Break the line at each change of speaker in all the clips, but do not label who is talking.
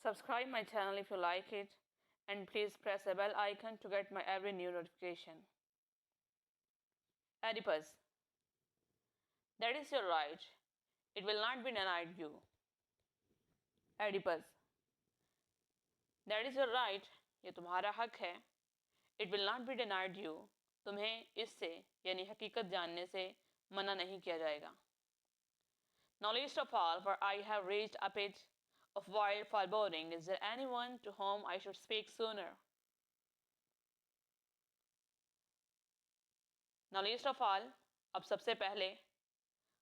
Subscribe my channel if you like it, and please press the bell icon to get my every new notification. Oedipus, that is your right. It will not be denied you. Oedipus, that is your right. ये तुम्हारा हक है. It will not be denied you. तुम्हें इससे यानी हकीकत जानने से मना नहीं किया जाएगा. Now least of all, for I have reached a pitch of wild foreboding. Is there anyone to whom I should speak sooner? Now least of all, अब सबसे पहले,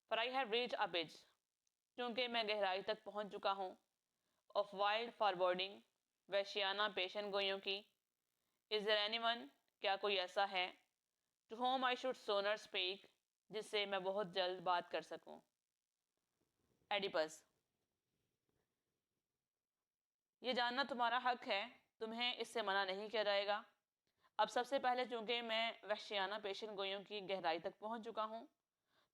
for I have reached a pitch, क्योंकि मैं गहराई तक पहुंच चुका हूँ, of wild foreboding, वैश्याना पेशन गोइयों की. Is there anyone, क्या कोई ऐसा है, to whom I should sooner speak, जिससे मैं बहुत जल्द बात कर सकूं. एडिपस, ये जानना तुम्हारा हक है, तुम्हें इससे मना नहीं किया जाएगा. अब सबसे पहले चूंकि मैं वहशियाना पेशन गोइयों की गहराई तक पहुंच चुका हूं,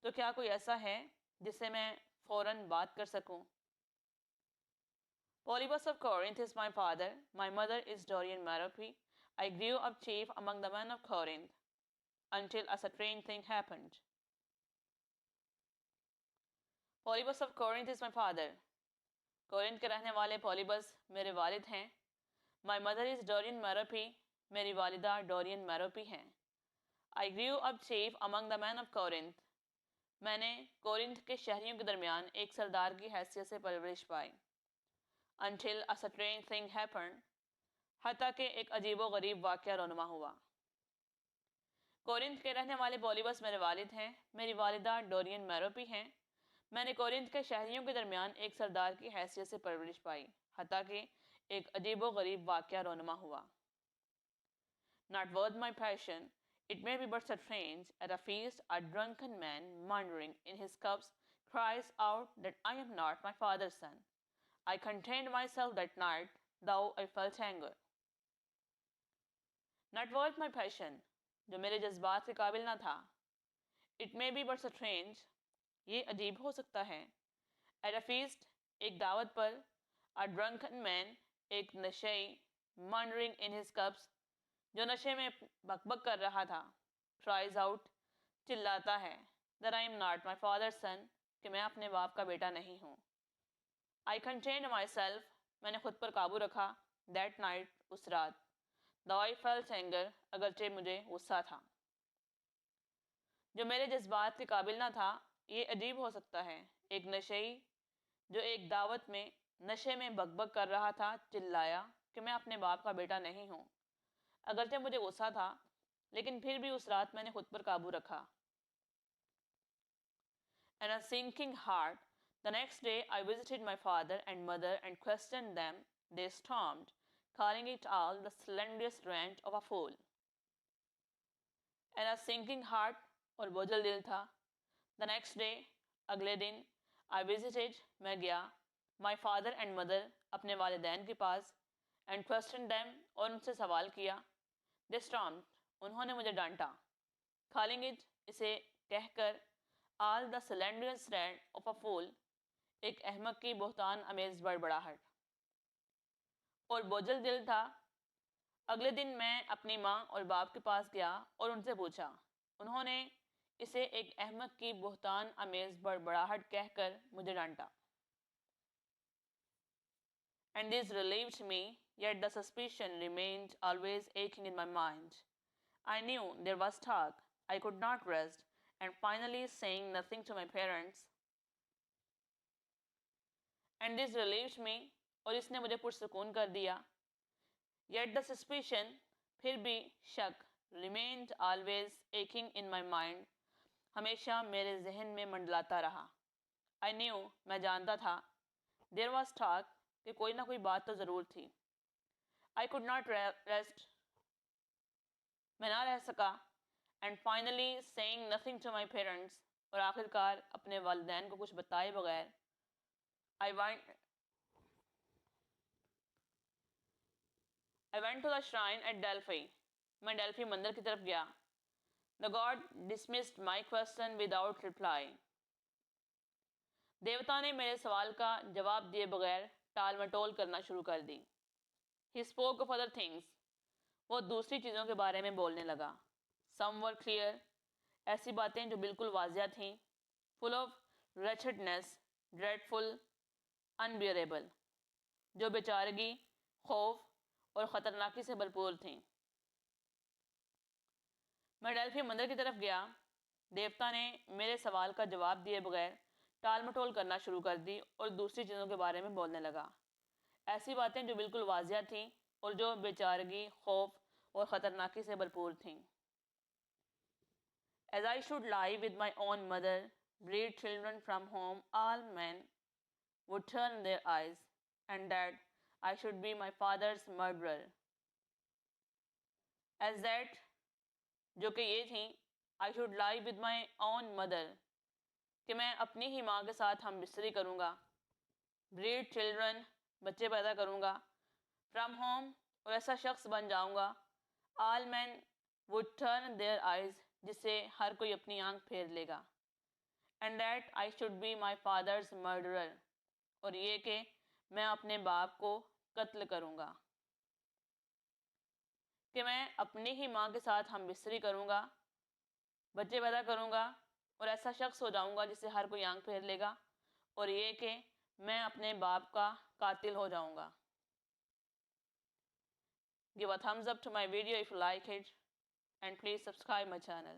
तो क्या कोई ऐसा है जिससे मैं फौरन बात कर सकूं. Polybus of Corinth is my father. My mother is Dorian Merope. I grew up chief among the men of Corinth until a strange thing happened. Polybus of Corinth is my father. Corinth के रहने वाले पॉलीबस मेरे वालिद हैं. My mother is Dorian Merope. मेरी वालिदा Dorian मैरोपी हैं. I grew up chief among the men of Corinth. मैंने कोरिंथ के शहरियों के दरमियान एक सरदार की हैसियत से परवरिश पाई. Until a strange thing happened. हत्ता के एक अजीबो गरीब वाक़या रोनुमा हुआ. कोरिंथ के रहने वाले पॉलीबस मेरे वालिद हैं. मेरी वालिदा डोरियन मैरोपी हैं. मैंने कोरिंथ के शहरियों के दरमियान एक सरदार की हैसियत से परवरिश पाई. हत्ता के एक अजीबो गरीब वाक़या रोनुमा हुआ. Not worth my passion, it may be but strange, at a feast a drunken man, murmuring in his cups, cries out that I am not my father's son. I contained myself that night, though I felt anger. Not worth my passion, जो मेरे जज्बात के काबिल ना था. It may be but strange, ये अजीब हो सकता है. At a feast, एक दावत पर, a drunken man, एक नशेई, murmuring in his cups, जो नशे में बकबक कर रहा था, cries out, चिल्लाता है, that I am not my father's son, कि मैं अपने बाप का बेटा नहीं हूँ. I contained myself, मैंने खुद पर काबू रखा, that night, उस रात, though I felt anger, अगरचे मुझे गुस्सा था. जो मेरे जज्बात के काबिल ना था, ये अजीब हो सकता है. एक नशेई जो एक दावत में नशे में बकबक कर रहा था, चिल्लाया कि मैं अपने बाप का बेटा नहीं हूँ. अगरचे मुझे गुस्सा था, लेकिन फिर भी उस रात मैंने खुद पर काबू रखा. And a sinking heart, the next day I visited my father and mother and questioned them. They stormed, calling it all the slenderest rant of a fool. And a sinking heart, और बोझल दिल था. The next day, अगले दिन, I visited, मैं गया, my father and mother, अपने वालिदैन के पास, and questioned them, और उनसे सवाल किया. They stormed, उन्होंने मुझे डांटा. Calling it, इसे कहकर, all the slanderous rant of a fool, एक अहमक की बोहतान अमेज बड़बड़ाहट. और बोझल दिल था. अगले दिन मैं अपनी माँ और बाप के पास गया और उनसे पूछा. उन्होंने इसे एक अहमक की बोहतान अमेज बड़बड़ाहट कहकर मुझे डांटा. And this relieved me, yet the suspicion remained always aching in my mind. I knew there was talk, I could not rest, and finally saying nothing to my parents. And this relieved me, और इसने मुझे पुरसुकून कर दिया. Yet the suspicion, फिर भी शक, remained always aching in my mind, हमेशा मेरे जहन में मंडलाता रहा. I knew, मैं जानता था, there was talk, कि कोई ना कोई बात तो ज़रूर थी. I could not rest, मैं ना रह सका, and finally saying nothing to my parents, और आखिरकार अपने वालिदैन को कुछ बताए बगैर, I went to the shrine at Delphi. मैं डेल्फी मंदिर की तरफ गया. The god dismissed my question without reply. देवता ने मेरे सवाल का जवाब दिए बगैर टाल मटोल करना शुरू कर दी। He spoke of other things, वो दूसरी चीज़ों के बारे में बोलने लगा। सम वर क्लियर, ऐसी बातें जो बिल्कुल वाजिया थीं। फुल ऑफ रेचडनेस, ड्रेडफुल, अनबियरेबल, जो बेचारगी, खौफ और ख़तरनाकी से भरपूर थीं। मैं डेल्फी मंदिर की तरफ गया। देवता ने मेरे सवाल का जवाब दिए बगैर टाल मटोल करना शुरू कर दी और दूसरी चीज़ों के बारे में बोलने लगा। ऐसी बातें जो बिल्कुल वाजिया थीं और जो बेचारगी, खौफ और ख़तरनाकी से भरपूर थीं। As I should lie with my own mother, breed children from whom all men would turn their eyes, and that I should be my father's murderer. As that, जो कि ये थी, I should lie with my own mother, कि मैं अपनी ही माँ के साथ हम बिस्तरी करूँगा। ब्रीड चिल्ड्रन, बच्चे पैदा करूँगा। फ्रॉम होम, और ऐसा शख्स बन जाऊँगा। All man would turn their eyes, जिससे हर कोई अपनी आंख फेर लेगा। And that I should be my father's murderer, और ये कि मैं अपने बाप को कत्ल करूँगा। कि मैं अपनी ही माँ के साथ हम बिस्तरी करूँगा, बच्चे पैदा करूँगा और ऐसा शख्स हो जाऊँगा जिससे हर कोई आंख फेर लेगा, और ये कि मैं अपने बाप का कातिल हो जाऊँगा। Give a thumbs up to my video if you like it, and please subscribe my channel.